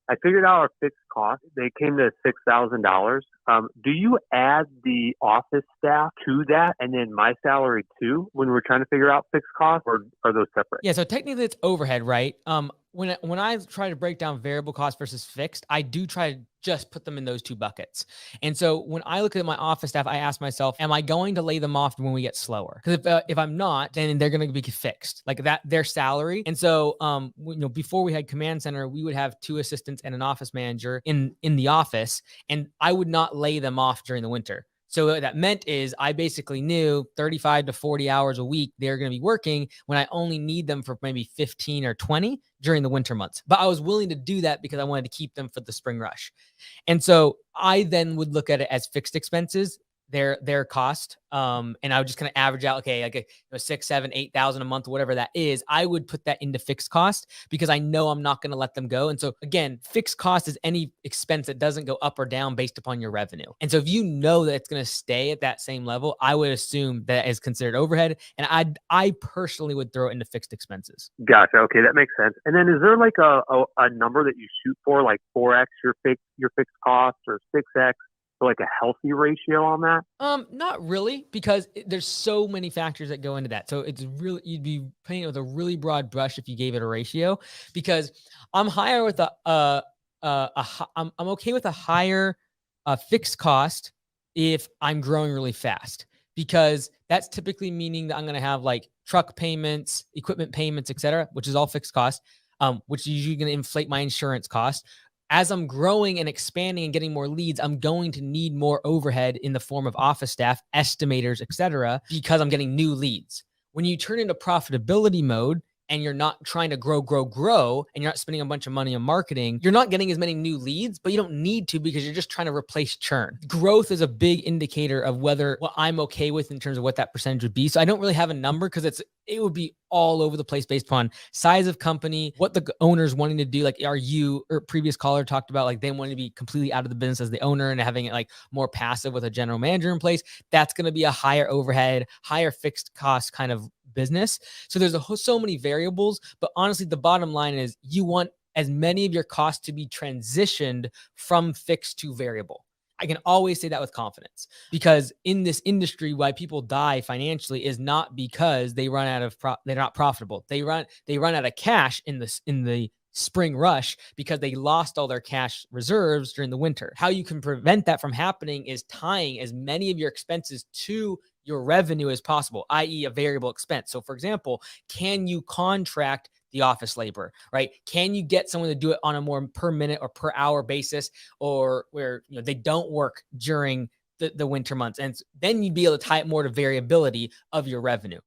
I figured out our fixed cost. They came to $6,000. Do you add the office staff to that and then my salary too when we're trying to figure out fixed costs, or are those separate? Yeah, so technically it's overhead, right? When I try to break down variable cost versus fixed, I do try to just put them in those two buckets. And so when I look at my office staff, I ask myself, am I going to lay them off when we get slower? Because if I'm not, then they're going to be fixed, like that their salary. And so before we had command center, we would have two assistants and an office manager in the office, and I would not lay them off during the winter. So what that meant is I basically knew 35 to 40 hours a week they're going to be working when I only need them for maybe 15 or 20 during the winter months. But I was willing to do that because I wanted to keep them for the spring rush. And so I then would look at it as fixed expenses, their cost. And I would just kind of average out, okay, like 6, 7, 8,000 a month, whatever that is. I would put that into fixed cost because I know I'm not going to let them go. And so again, fixed cost is any expense that doesn't go up or down based upon your revenue. And so if you know that it's going to stay at that same level, I would assume that is considered overhead. And I personally would throw it into fixed expenses. Gotcha. Okay, that makes sense. And then is there like a number that you shoot for, like 4x your fixed costs or 6x? So like a healthy ratio on that? Not really, because there's so many factors that go into that. So it's really, you'd be painting it with a really broad brush if you gave it a ratio, because I'm higher with I'm okay with a higher fixed cost if I'm growing really fast, because that's typically meaning that I'm going to have like truck payments, equipment payments, etc., which is all fixed cost, which is usually going to inflate my insurance cost. As I'm growing and expanding and getting more leads, I'm going to need more overhead in the form of office staff, estimators, etc., because I'm getting new leads. When you turn into profitability mode and you're not trying to grow, and you're not spending a bunch of money on marketing, you're not getting as many new leads, but you don't need to because you're just trying to replace churn. Growth is a big indicator of whether what I'm okay with in terms of what that percentage would be. So I don't really have a number because it would be all over the place based upon size of company, what the owner's wanting to do. Like, are you, or previous caller talked about, like they want to be completely out of the business as the owner and having it like more passive with a general manager in place. That's going to be a higher overhead, higher fixed cost kind of business. So there's so many variables, but honestly, the bottom line is you want as many of your costs to be transitioned from fixed to variable. I can always say that with confidence, because in this industry, why people die financially is not because they run out of they're not profitable. They run out of cash in the spring rush because they lost all their cash reserves during the winter. How you can prevent that from happening is tying as many of your expenses to your revenue as possible, i.e. a variable expense. So for example, can you contract the office labor, right? Can you get someone to do it on a more per minute or per hour basis, or where they don't work during the winter months? And then you'd be able to tie it more to variability of your revenue.